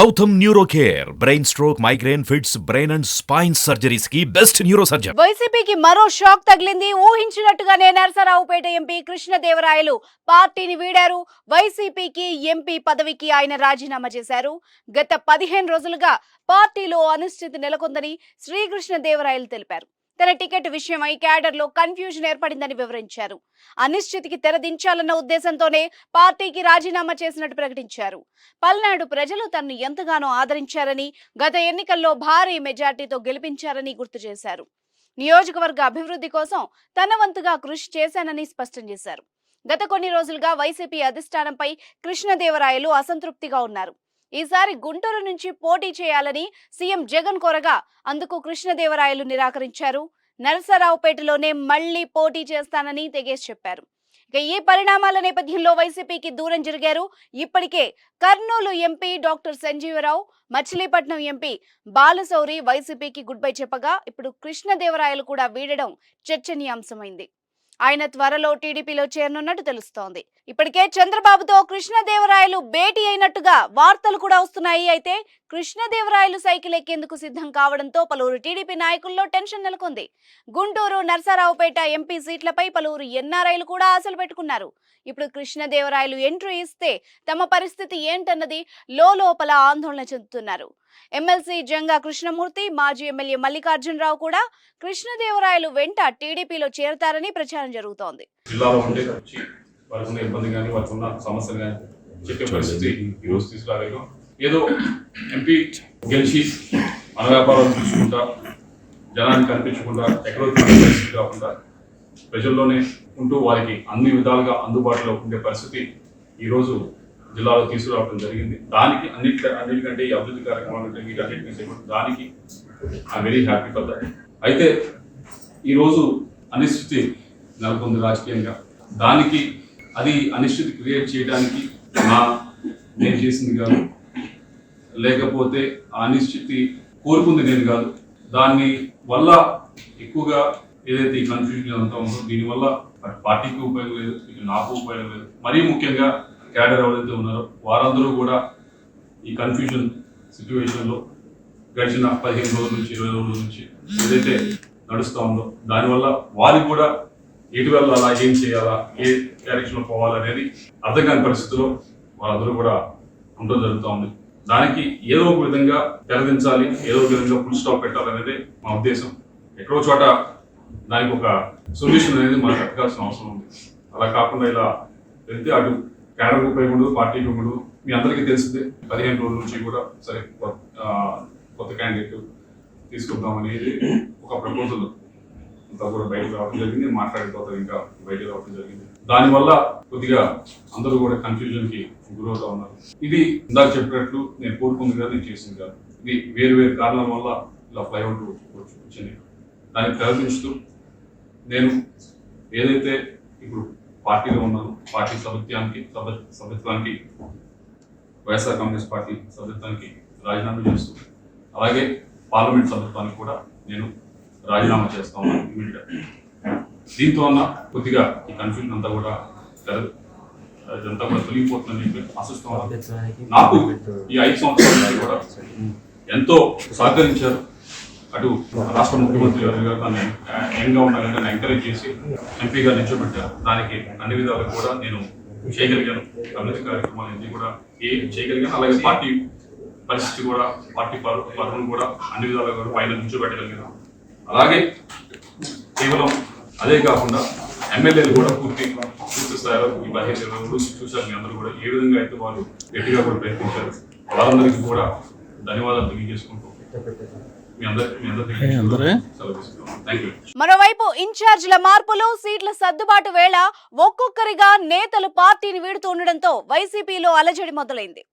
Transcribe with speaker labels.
Speaker 1: Gautam neuro care brain stroke migraine fits brain and spine surgeries కి best neuro surgeon.
Speaker 2: వైసీపీకి మరో shock తగిలింది. ఊహించినట్టుగానే Narasaraopet MP కృష్ణదేవరాయలు పార్టీని వీడారు. వైసీపీకి ఎంపీ పదవికి ఆయన రాజీనామా చేశారు. గత 15 రోజులుగా పార్టీలో అనిశ్చితి నెలకొందని శ్రీకృష్ణదేవరాయలు తెలిపారు. తన టికెట్ విషయమై క్యాడర్లో కన్ఫ్యూజన్ ఏర్పడిందని వివరించారు. అనిశ్చితికి తెరదించాలన్న ఉద్దేశంతోనే పార్టీకి రాజీనామా చేసినట్టు ప్రకటించారు. పల్నాడు ప్రజలు తనను ఎంతగానో ఆదరించారని, గత ఎన్నికల్లో భారీ మెజార్టీతో గెలిపించారని గుర్తు చేశారు. నియోజకవర్గ అభివృద్ధి కోసం తన వంతుగా కృషి చేశానని స్పష్టం చేశారు. గత కొన్ని రోజులుగా వైసీపీ అధిష్టానంపై కృష్ణదేవరాయలు అసంతృప్తిగా ఉన్నారు. ఈసారి గుంటూరు నుంచి పోటీ చేయాలని సీఎం జగన్ కోరగా అందుకు కృష్ణదేవరాయలు నిరాకరించారు. నరసరావుపేటలోనే మళ్లీ పోటీ చేస్తానని తెగేసి చెప్పారు. ఇక ఈ పరిణామాల నేపథ్యంలో వైసీపీకి దూరం జరిగారు. ఇప్పటికే Kurnool MP doctor Sanjeevarao, Machilipatnam MP Balashowry వైసీపీకి గుడ్ బై చెప్పగా ఇప్పుడు కృష్ణదేవరాయలు కూడా వీడడం చర్చనీయాంశమైంది. ఆయన త్వరలో టీడీపీలో చేరనున్నట్టు తెలుస్తోంది. ఇప్పటికే చంద్రబాబుతో కృష్ణదేవరాయలు భేటీ అయినట్టుగా వార్తలు కూడా వస్తున్నాయి. అయితే కృష్ణదేవరాయలు సైకిల్ ఎక్కేందుకు సిద్ధం కావడంతో పలువురు టీడీపీ నాయకుల్లో టెన్షన్ నెలకొంది. గుంటూరు, నరసరావుపేట ఎంపీ సీట్లపై పలువురు ఎన్ఆర్ఐలు కూడా ఆశలు పెట్టుకున్నారు. ఇప్పుడు కృష్ణదేవరాయలు ఎంట్రీ ఇస్తే తమ పరిస్థితి ఏంటన్నది లోపల ఆందోళన చెందుతున్నారు. ఎమ్మెల్సీ జంగా కృష్ణమూర్తి, మాజీ ఎమ్మెల్యే మల్లికార్జునరావు కూడా కృష్ణదేవరాయలు వెంట టీడీపీలో చేరతారని ప్రచారం జరుగుతోంది.
Speaker 3: జిల్లాలో ఉండే వారికి ఉన్న ఇబ్బంది కానీ వారికి ఉన్న సమస్యలు కానీ చెప్పే పరిస్థితి ఈరోజు తీసుకురాలేదు. ఏదో ఎంపీ గెలిచి మన వ్యాపారాలు చూసుకుంటా, జనాన్ని కనిపించకుండా, ఎక్కడో పరిస్థితి కాకుండా ప్రజల్లోనే ఉంటూ వారికి అన్ని విధాలుగా అందుబాటులో ఉండే పరిస్థితి ఈరోజు జిల్లాలో తీసుకురావడం జరిగింది. దానికి అన్నిటికంటే ఈ అభివృద్ధి కార్యక్రమాలు దానికి I very happy for that. అయితే ఈరోజు అనిశ్చితి నెలకొంది రాజకీయంగా. దానికి అది అనిశ్చితి క్రియేట్ చేయడానికి నేను చేసింది కాదు, లేకపోతే ఆ అనిశ్చితి కోరుకుంది నేను కాదు. దాని వల్ల ఎక్కువగా ఏదైతే ఈ కన్ఫ్యూజన్ అంతా ఉందో దీనివల్ల పార్టీకి ఉపయోగం లేదు, నాకు ఉపయోగం లేదు. మరీ ముఖ్యంగా క్యాడర్ ఎవరైతే ఉన్నారో వారందరూ కూడా ఈ కన్ఫ్యూజన్ సిచ్యువేషన్లో గడిచిన 15 రోజుల నుంచి 20 రోజుల నుంచి ఏదైతే నడుస్తూ ఉందో దానివల్ల వారికి కూడా ఎటు వెళ్ళాలా, ఏం చేయాలా, ఏ డైరెక్షన్లో పోవాలనేది అర్థం కాని పరిస్థితిలో వాళ్ళందరూ కూడా ఉండడం జరుగుతూ ఉంది. దానికి ఏదో ఒక విధంగా తెరదించాలి, ఏదో ఒక విధంగా ఫుల్ స్టాప్ పెట్టాలనేది మా ఉద్దేశం. ఎక్కడో చోట దానికి ఒక సొల్యూషన్ అనేది మనకు ఎత్తకాల్సిన అవసరం ఉంది. అలా కాకుండా ఇలా వెళ్తే అటు క్యాడర్కి ఉపయోగపడదు, పార్టీకి ఉపయోగపడదు. మీ అందరికీ తెలిసిందే 15 రోజుల నుంచి కూడా సరే కొత్త క్యాండిడేట్ తీసుకుందామనేది ఒక ప్రపోజల్ అంతా కూడా బయటకు రావడం జరిగింది. మాట్లాడిపోతారు ఇంకా బయటకు రావడం జరిగింది. దానివల్ల కొద్దిగా అందరూ కూడా కన్ఫ్యూజన్కి గురవుతా ఉన్నారు. ఇది ఇందాక చెప్పినట్లు నేను కోరుకుంది కాదు, నేను చేసింది కాదు. ఇది వేరు కారణాల వల్ల ఇలా ఫ్లైఓవర్ వచ్చింది. దాన్ని ప్రయత్నిస్తూ నేను ఏదైతే ఇప్పుడు పార్టీలో ఉన్నాను, పార్టీ సభ్యత్వానికి వైఎస్ఆర్ కాంగ్రెస్ పార్టీ సభ్యత్వానికి రాజీనామా చేస్తూ, అలాగే పార్లమెంట్ సభ్యత్వానికి కూడా నేను రాజీనామా చేస్తా ఉన్నాను ఇమీడియట్గా. దీంతో అన్న కొద్దిగా ఈ కన్ఫ్యూజన్ అంతా కూడా ఇదంతా కూడా తొలగిపోతుందని చెప్పి ఆశిస్తూ ఉన్నాను. నాకు ఈ 5 సంవత్సరాల కూడా ఎంతో సహకరించారు. అటు రాష్ట్ర ముఖ్యమంత్రి గారు నన్ను యంగ్గా ఉండాలని నన్ను ఎంకరేజ్ చేసి ఎంపీగా నిల్చోబెట్టారు. దానికి అన్ని విధాలుగా కూడా నేను చేయగలిగాను. అభివృద్ధి కార్యక్రమాలు అన్ని కూడా చేయగలిగాను. అలాగే పార్టీ పరిస్థితి కూడా, పార్టీ పరువును కూడా అన్ని విధాలుగా కూడా పైన నిల్చోబెట్టగలిగాను. అలాగే కేవలం అదే కాకుండా ఎమ్మెల్యేలు కూడా పూర్తి స్థాయిలో ఈ 15 రోజులు చూశారు. మీ అందరూ కూడా ఏ విధంగా అయితే వాళ్ళు గట్టిగా కూడా ప్రయత్నించారు. వారందరికీ కూడా ధన్యవాదాలు తెలియజేసుకుంటూ
Speaker 2: మరోవైపు ఇన్ఛార్జీల మార్పులు, సీట్ల సర్దుబాటు వేళ ఒక్కొక్కరిగా నేతలు పార్టీని వీడుతుండటంతో వైసీపీలో అలజడి మొదలైంది.